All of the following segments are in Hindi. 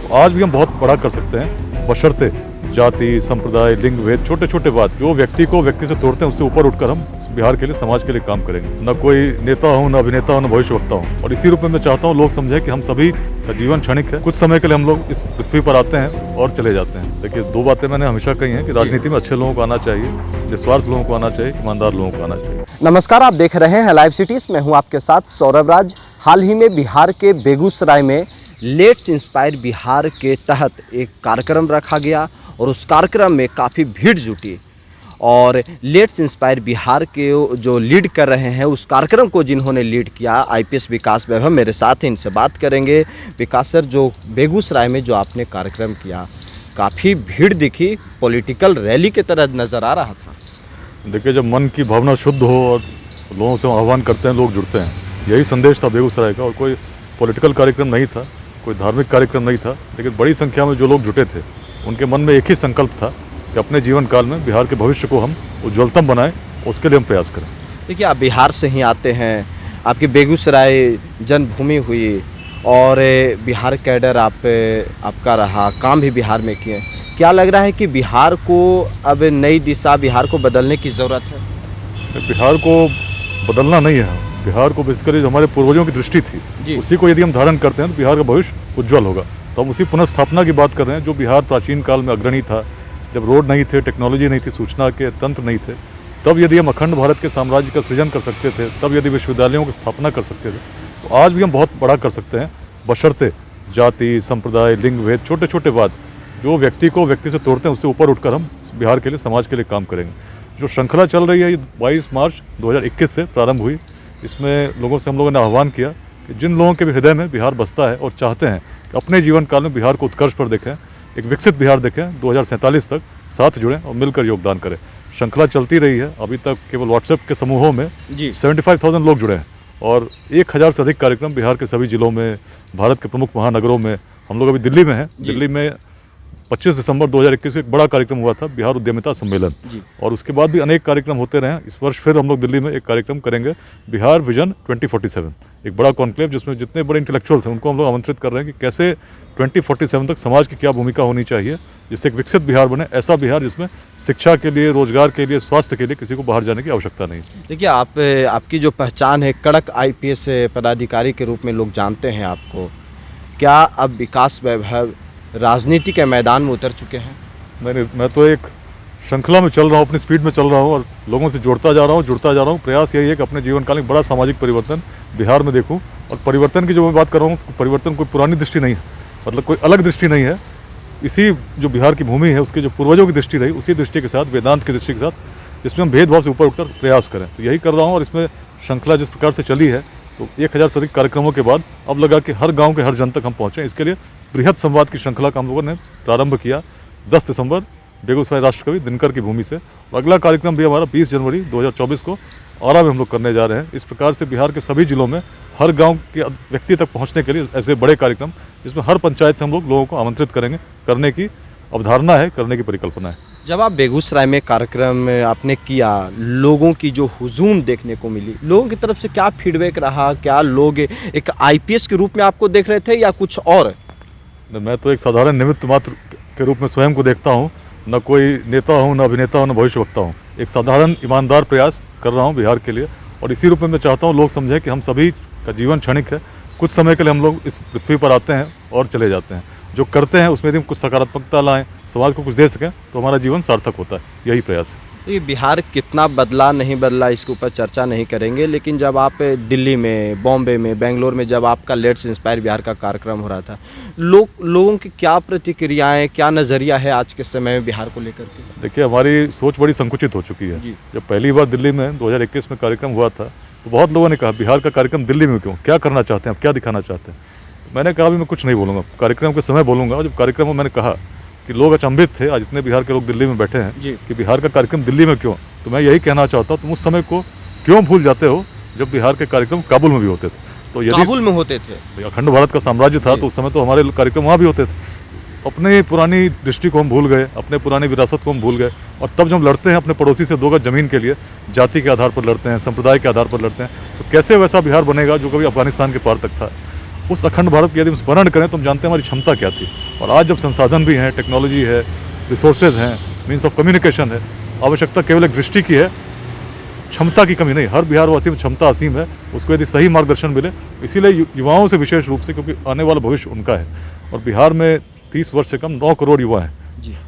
तो आज भी हम बहुत बड़ा कर सकते हैं, बशर्ते जाति, संप्रदाय, लिंग भेद, छोटे छोटे बात जो व्यक्ति को व्यक्ति से तोड़ते हैं उससे ऊपर उठकर हम बिहार के लिए, समाज के लिए काम करेंगे। न कोई नेता हूँ, न अभिनेता हूँ, न भविष्यवक्ता हूँ। और इसी रूप में मैं चाहता हूँ लोग समझें कि हम सभी का जीवन क्षणिक है। कुछ समय के लिए हम लोग इस पृथ्वी पर आते हैं और चले जाते हैं। देखिए, दो बातें मैंने हमेशा कही हैं कि राजनीति में अच्छे लोगों को आना चाहिए, निस्वार्थ लोगों को आना चाहिए, ईमानदार लोगों को आना चाहिए। नमस्कार, आप देख रहे हैं लाइव सिटीज़। मैं हूं आपके साथ सौरभ राज। हाल ही में बिहार के बेगूसराय में लेट्स इंस्पायर बिहार के तहत एक कार्यक्रम रखा गया और उस कार्यक्रम में काफ़ी भीड़ जुटी। और लेट्स इंस्पायर बिहार के जो लीड कर रहे हैं, उस कार्यक्रम को जिन्होंने लीड किया, आईपीएस विकास वैभव मेरे साथ हैं, इनसे बात करेंगे। विकास सर, जो बेगूसराय में जो आपने कार्यक्रम किया, काफ़ी भीड़ दिखी, पॉलिटिकल रैली की तरह नज़र आ रहा था। देखिए, जब मन की भावना शुद्ध हो और लोगों से आह्वान करते हैं, लोग जुड़ते हैं, यही संदेश था बेगूसराय का। और कोई पॉलिटिकल कार्यक्रम नहीं था, कोई धार्मिक कार्यक्रम नहीं था, लेकिन बड़ी संख्या में जो लोग जुटे थे उनके मन में एक ही संकल्प था कि अपने जीवन काल में बिहार के भविष्य को हम उज्ज्वलतम बनाएं, उसके लिए हम प्रयास करें। देखिए, आप बिहार से ही आते हैं, आपकी बेगूसराय जन्मभूमि हुई और बिहार कैडर आपका रहा, काम भी बिहार में किए। क्या लग रहा है कि बिहार को अब नई दिशा, बिहार को बदलने की ज़रूरत है? बिहार को बदलना नहीं है, बिहार को बेसिकली जो हमारे पूर्वजों की दृष्टि थी उसी को यदि हम धारण करते हैं तो बिहार का भविष्य उज्ज्वल होगा। तो हम उसी पुनर्स्थापना की बात कर रहे हैं जो बिहार प्राचीन काल में अग्रणी था। जब रोड नहीं थे, टेक्नोलॉजी नहीं थी, सूचना के तंत्र नहीं थे, तब यदि हम अखंड भारत के साम्राज्य का सृजन कर सकते थे, तब यदि विश्वविद्यालयों की स्थापना कर सकते थे, तो आज भी हम बहुत बड़ा कर सकते हैं, बशर्ते जाति, संप्रदाय, लिंग भेद, छोटे छोटे बात जो व्यक्ति को व्यक्ति से तोड़ते हैं उससे ऊपर उठकर हम बिहार के लिए, समाज के लिए काम करेंगे। जो श्रृंखला चल रही है, ये 22 मार्च 2021 से प्रारंभ हुई। इसमें लोगों से हम लोगों ने आह्वान किया कि जिन लोगों के भी हृदय में बिहार बसता है और चाहते हैं कि अपने जीवन काल में बिहार को उत्कर्ष पर देखें, एक विकसित बिहार देखें, 2047 तक साथ जुड़ें और मिलकर योगदान करें। श्रृंखला चलती रही है। अभी तक केवल व्हाट्सएप के समूहों में 75,000 लोग जुड़े हैं और 1000 से अधिक कार्यक्रम बिहार के सभी जिलों में, भारत के प्रमुख महानगरों में। हम लोग अभी दिल्ली में हैं। दिल्ली में 25 दिसंबर 2021 को एक बड़ा कार्यक्रम हुआ था, बिहार उद्यमिता सम्मेलन, और उसके बाद भी अनेक कार्यक्रम होते रहे हैं। इस वर्ष फिर हम लोग दिल्ली में एक कार्यक्रम करेंगे, बिहार विजन 2047, एक बड़ा कॉन्क्लेव जिसमें जितने बड़े इंटेलेक्चुअल्स हैं उनको हम लोग आमंत्रित कर रहे हैं कि कैसे 2047 तक समाज की क्या भूमिका होनी चाहिए जिससे एक विकसित बिहार बने, ऐसा बिहार जिसमें शिक्षा के लिए, रोजगार के लिए, स्वास्थ्य के लिए किसी को बाहर जाने की आवश्यकता नहीं। देखिए, आपकी जो पहचान है, कड़क आईपीएस पदाधिकारी के रूप में लोग जानते हैं आपको। क्या अब विकास वैभव राजनीति के मैदान में उतर चुके हैं? मैं तो एक श्रृंखला में चल रहा हूँ, अपनी स्पीड में चल रहा हूँ और लोगों से जुड़ता जा रहा हूँ। प्रयास यही है कि अपने जीवन काल में बड़ा सामाजिक परिवर्तन बिहार में देखूँ। और परिवर्तन की जो मैं बात कर रहा हूँ, परिवर्तन कोई पुरानी दृष्टि नहीं है, मतलब कोई अलग दृष्टि नहीं है। इसी जो बिहार की भूमि है उसके जो पूर्वजों की दृष्टि रही, उसी दृष्टि के साथ, वेदांत की दृष्टि के साथ, जिसमें हम भेदभाव से ऊपर उठकर प्रयास करें। तो यही कर रहा हूँ। और इसमें श्रृंखला जिस प्रकार से चली है, तो 1000 से अधिक कार्यक्रमों के बाद अब लगा कि हर गांव के हर जन तक हम पहुँचें। इसके लिए बृहद संवाद की श्रृंखला का हम लोगों ने प्रारंभ किया 10 दिसंबर बेगूसराय राष्ट्रकवि दिनकर की भूमि से। और अगला कार्यक्रम भी हमारा 20 जनवरी 2024 को आरा में हम लोग करने जा रहे हैं। इस प्रकार से बिहार के सभी जिलों में हर गांव के व्यक्ति तक पहुंचने के लिए ऐसे बड़े कार्यक्रम, जिसमें हर पंचायत से हम लोग लोगों को आमंत्रित करेंगे, करने की अवधारणा है, करने की परिकल्पना है। जब आप बेगूसराय में कार्यक्रम आपने किया, लोगों की जो हुजूम देखने को मिली, लोगों की तरफ से क्या फीडबैक रहा? क्या लोग एक आईपीएस के रूप में आपको देख रहे थे या कुछ और? मैं तो एक साधारण निमित्त मात्र के रूप में स्वयं को देखता हूँ। न कोई नेता हूँ, न अभिनेता हूँ, न भविष्यवक्ता हूँ। एक साधारण ईमानदार प्रयास कर रहा हूँ बिहार के लिए। और इसी रूप में मैं चाहता हूँ लोग समझें कि हम सभी का जीवन क्षणिक है। कुछ समय के लिए हम लोग इस पृथ्वी पर आते हैं और चले जाते हैं। जो करते हैं उसमें यदि हम कुछ सकारात्मकता लाएं, समाज को कुछ दे सकें, तो हमारा जीवन सार्थक होता है। यही प्रयास है। ये बिहार कितना बदला, नहीं बदला, इसके ऊपर चर्चा नहीं करेंगे, लेकिन जब आप दिल्ली में, बॉम्बे में, बेंगलोर में जब आपका लेट्स इंस्पायर बिहार का कार्यक्रम हो रहा था, लोगों की क्या प्रतिक्रियाएं, क्या नज़रिया है आज के समय में बिहार को लेकर के? देखिए, हमारी सोच बड़ी संकुचित हो चुकी है। जब पहली बार दिल्ली में 2021 में कार्यक्रम हुआ था, तो बहुत लोगों ने कहा बिहार का कार्यक्रम दिल्ली में क्यों, क्या करना चाहते हैं आप, क्या दिखाना चाहते हैं? तो मैंने कहा अभी मैं कुछ नहीं बोलूँगा, कार्यक्रम के समय बोलूँगा। और जब कार्यक्रम में मैंने कहा कि लोग अचंभित थे, आज इतने बिहार के लोग दिल्ली में बैठे हैं कि बिहार का कार्यक्रम दिल्ली में क्यों, तो मैं यही कहना चाहता हूँ, तुम उस समय को क्यों भूल जाते हो जब बिहार के कार्यक्रम काबुल में भी होते थे। तो यदि काबुल में होते थे, अखंड भारत का साम्राज्य था, तो उस समय तो हमारे कार्यक्रम वहाँ भी होते थे। अपने पुरानी दृष्टि को हम भूल गए, अपने पुरानी विरासत को हम भूल गए। और तब जब हम लड़ते हैं अपने पड़ोसी से 2 गज जमीन के लिए, जाति के आधार पर लड़ते हैं, संप्रदाय के आधार पर लड़ते हैं, तो कैसे वैसा बिहार बनेगा जो कभी अफगानिस्तान के पार तक था। उस अखंड भारत की यदि हम स्मरण करें तो हम जानते हैं हमारी क्षमता क्या थी। और आज जब संसाधन भी हैं, टेक्नोलॉजी है, रिसोर्सेज हैं, मीन्स ऑफ कम्युनिकेशन है, आवश्यकता केवल एक दृष्टि की है, क्षमता की कमी नहीं। हर बिहारवासी में क्षमता असीम है, उसको यदि सही मार्गदर्शन मिले। इसीलिए युवाओं से विशेष रूप से, क्योंकि आने वाला भविष्य उनका है और बिहार में 30 वर्ष से कम 9 करोड़ युवा हैं।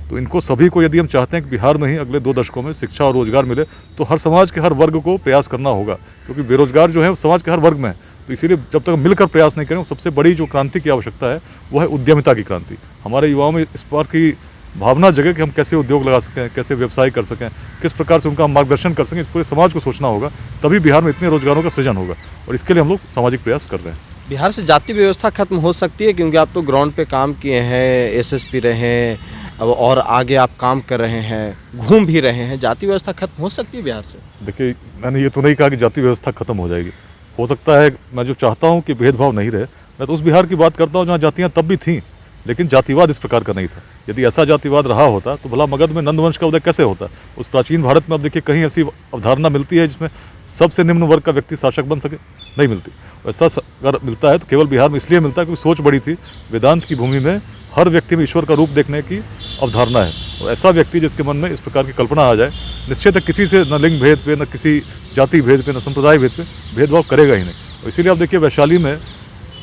तो इनको सभी को यदि हम चाहते हैं कि बिहार में ही अगले 2 दशकों में शिक्षा और रोजगार मिले, तो हर समाज के हर वर्ग को प्रयास करना होगा, क्योंकि बेरोजगार जो है वो समाज के हर वर्ग में है। तो इसीलिए जब तक हम मिलकर प्रयास नहीं करें, सबसे बड़ी जो क्रांति की आवश्यकता है वो है उद्यमिता की क्रांति। हमारे युवाओं में इस बार की भावना जगह कि हम कैसे उद्योग लगा सकें, कैसे व्यवसाय कर सकें, किस प्रकार से उनका हम मार्गदर्शन कर सकें, इस पूरे समाज को सोचना होगा। तभी बिहार में इतने रोजगारों का सृजन होगा और इसके लिए हम लोग सामाजिक प्रयास कर रहे हैं। बिहार से जाति व्यवस्था खत्म हो सकती है, क्योंकि आप तो ग्राउंड पे काम किए हैं, एसएसपी रहे हैं, अब और आगे आप काम कर रहे हैं, घूम भी रहे हैं। जाति व्यवस्था खत्म हो सकती है बिहार से? देखिए, मैंने ये तो नहीं कहा कि जाति व्यवस्था खत्म हो जाएगी। हो सकता है, मैं जो चाहता हूँ कि भेदभाव नहीं रहे। मैं तो उस बिहार की बात करता हूँ जहाँ जातियाँ तब भी थीं, लेकिन जातिवाद इस प्रकार का नहीं था। यदि ऐसा जातिवाद रहा होता तो भला मगध में नंदवंश का उदय कैसे होता? उस प्राचीन भारत में अब देखिए कहीं ऐसी अवधारणा मिलती है जिसमें सबसे निम्न वर्ग का व्यक्ति शासक बन सके? नहीं मिलती। ऐसा अगर मिलता है तो केवल बिहार में इसलिए मिलता है क्योंकि सोच बड़ी थी। वेदांत की भूमि में हर व्यक्ति में ईश्वर का रूप देखने की अवधारणा है, और ऐसा व्यक्ति जिसके मन में इस प्रकार की कल्पना आ जाए, निश्चित है किसी से न लिंग भेद पे, न किसी जाति भेद पे, न संप्रदाय भेद पे भेदभाव करेगा ही नहीं। और इसीलिए आप देखिए वैशाली में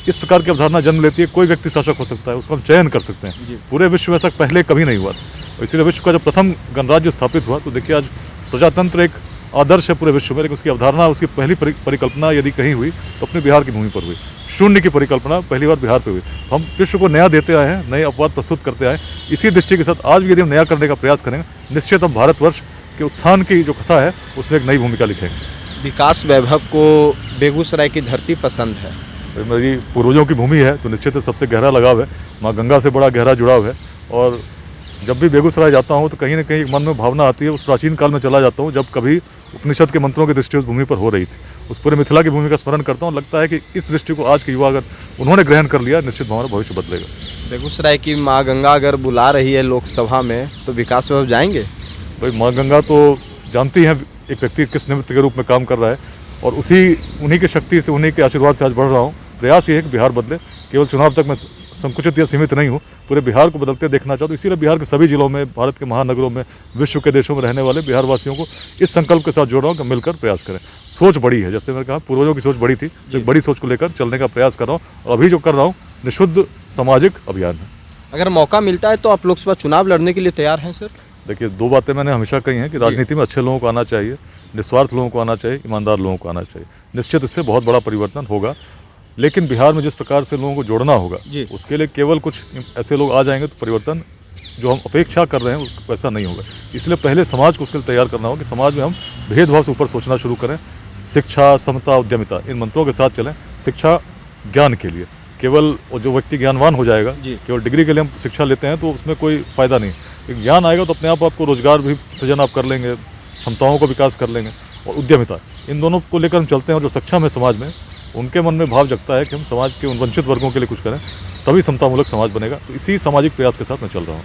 इस प्रकार की अवधारणा जन्म लेती है, कोई व्यक्ति शासक हो सकता है, उसको हम चयन कर सकते हैं। पूरे विश्व में ऐसा पहले कभी नहीं हुआ था। और इसीलिए विश्व का जब प्रथम गणराज्य स्थापित हुआ तो देखिए आज प्रजातंत्र एक आदर्श है पूरे विश्व में, लेकिन उसकी अवधारणा, उसकी पहली परिकल्पना यदि कहीं हुई तो अपने बिहार की भूमि पर हुई। शून्य की परिकल्पना पहली बार बिहार पे हुई। तो हम विश्व को नया देते आए हैं, नए अपवाद प्रस्तुत करते आए। इसी दृष्टि के साथ आज भी यदि हम नया करने का प्रयास करेंगे, निश्चित हम भारतवर्ष के उत्थान की जो कथा है उसमें एक नई भूमिका लिखेंगे। विकास वैभव को बेगूसराय की धरती पसंद है? मेरी पूर्वजों की भूमि है तो निश्चित है सबसे गहरा लगाव है। माँ गंगा से बड़ा गहरा जुड़ाव है। और जब भी बेगूसराय जाता हूँ तो कहीं ना कहीं मन में भावना आती है, उस प्राचीन काल में चला जाता हूँ जब कभी उपनिषद के मंत्रों की दृष्टि उस भूमि पर हो रही थी। उस पूरे मिथिला की भूमि का स्मरण करता हूँ। लगता है कि इस दृष्टि को आज के युवा अगर उन्होंने ग्रहण कर लिया, निश्चित हमारा भविष्य बदलेगा। बेगूसराय की माँ गंगा अगर बुला रही है लोकसभा में तो विकास वैभव जाएंगे? भाई, माँ गंगा तो जानती हैं एक व्यक्ति किस निमित्त के रूप में काम कर रहा है, और उन्हीं की शक्ति से, उन्हीं के आशीर्वाद से आज बढ़ रहा हूँ। प्रयास ये है कि बिहार बदले। केवल चुनाव तक मैं संकुचित या सीमित नहीं हूँ, पूरे बिहार को बदलते देखना चाहता हूँ। इसीलिए बिहार के सभी जिलों में, भारत के महानगरों में, विश्व के देशों में रहने वाले बिहार वासियों को इस संकल्प के साथ जोड़ रहा हूँ कि मिलकर प्रयास करें। सोच बड़ी है, जैसे मैंने कहा पूर्वजों की सोच बड़ी थी, जो बड़ी सोच को लेकर चलने का प्रयास कर रहा हूँ। और अभी जो कर रहा हूँ निःशुद्ध सामाजिक अभियान है। अगर मौका मिलता है तो आप लोकसभा चुनाव लड़ने के लिए तैयार हैं सर? देखिए, 2 बातें मैंने हमेशा कही हैं कि राजनीति में अच्छे लोगों को आना चाहिए, निस्वार्थ लोगों को आना चाहिए, ईमानदार लोगों को आना चाहिए। निश्चित इससे बहुत बड़ा परिवर्तन होगा। लेकिन बिहार में जिस प्रकार से लोगों को जोड़ना होगा, उसके लिए केवल कुछ ऐसे लोग आ जाएंगे तो परिवर्तन जो हम अपेक्षा कर रहे हैं उसको वैसा नहीं होगा। इसलिए पहले समाज को उसके लिए तैयार करना होगा कि समाज में हम भेदभाव से ऊपर सोचना शुरू करें। शिक्षा, समता, उद्यमिता, इन मंत्रों के साथ चलें। शिक्षा ज्ञान के लिए, केवल जो व्यक्ति ज्ञानवान हो जाएगा, केवल डिग्री के लिए हम शिक्षा लेते हैं तो उसमें कोई फ़ायदा नहीं। ज्ञान आएगा तो अपने आप आपको रोजगार भी सृजन आप कर लेंगे, क्षमताओं को विकास कर लेंगे। और उद्यमिता, इन दोनों को लेकर हम चलते हैं। और जो सक्षम है समाज में, उनके मन में भाव जगता है कि हम समाज के उन वंचित वर्गों के लिए कुछ करें, तभी समतामूलक समाज बनेगा। तो इसी सामाजिक प्रयास के साथ मैं चल रहा हूँ।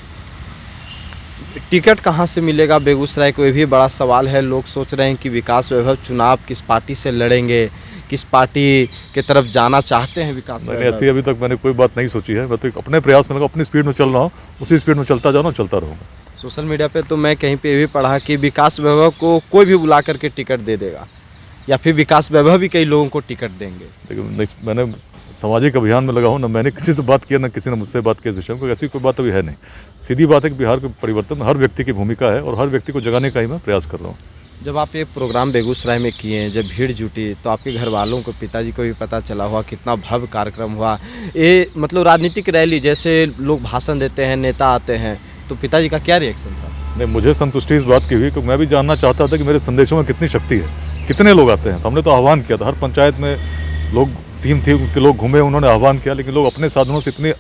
टिकट कहाँ से मिलेगा बेगूसराय को, ये भी बड़ा सवाल है। लोग सोच रहे हैं कि विकास वैभव चुनाव किस पार्टी से लड़ेंगे, किस पार्टी की तरफ जाना चाहते हैं विकास वैभव? ऐसी अभी तक मैंने कोई बात नहीं सोची है। मैं तो अपने प्रयास में लगा, अपनी स्पीड में चल रहा हूँ, उसी स्पीड में चलता जा रहा हूँ, चलता रहूँगा। सोशल मीडिया पे तो मैं कहीं पे भी पढ़ा कि विकास वैभव को कोई भी बुला करके टिकट दे देगा, या फिर विकास वैभव भी कई लोगों को टिकट देंगे। देखिए, मैंने सामाजिक अभियान में लगा हूँ, न मैंने किसी से बात किया, न किसी ने मुझसे बात की इस विषय में। कोई ऐसी कोई बात अभी है नहीं। सीधी बात है कि बिहार के परिवर्तन में हर व्यक्ति की भूमिका है और हर व्यक्ति को जगाने का ही मैं प्रयास कर रहा हूँ। जब आप ये प्रोग्राम बेगूसराय में किए, जब भीड़ जुटी, तो आपके घर वालों को, पिताजी को भी पता चला हुआ कितना भव्य कार्यक्रम हुआ। ये मतलब राजनीतिक रैली जैसे लोग भाषण देते हैं, नेता आते हैं, तो पिताजी का क्या रिएक्शन था? नहीं, मुझे संतुष्टि इस बात की हुई कि मैं भी जानना चाहता था कि मेरे संदेशों में कितनी शक्ति है, कितने लोग आते हैं। तो हमने तो आह्वान किया था, हर पंचायत में लोग, टीम थी, उनके लोग घूमे, उन्होंने आह्वान किया, लेकिन लोग अपने साधनों से इतनी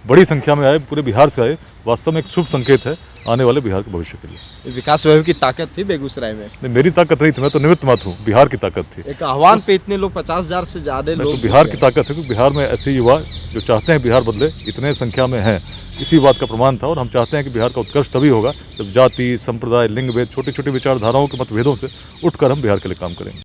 बड़ी संख्या में आए, पूरे बिहार से आए। वास्तव में एक शुभ संकेत है आने वाले बिहार के भविष्य के लिए। विकास वैभव की ताकत थी बेगूसराय में? नहीं, मेरी ताकत नहीं थी, मैं तो निमित्त मात्र हूँ। बिहार की ताकत थी। एक आह्वान पे इतने लोग, 50,000 से ज़्यादा लोग। तो बिहार की ताकत है क्योंकि बिहार में ऐसे युवा जो चाहते हैं बिहार बदले, इतने संख्या में हैं। इसी बात का प्रमाण था। और हम चाहते हैं कि बिहार का उत्कर्ष तभी होगा जब जाति, संप्रदाय, लिंग भेद, छोटी छोटी विचारधाराओं के मतभेदों से उठकर हम बिहार के लिए काम करेंगे।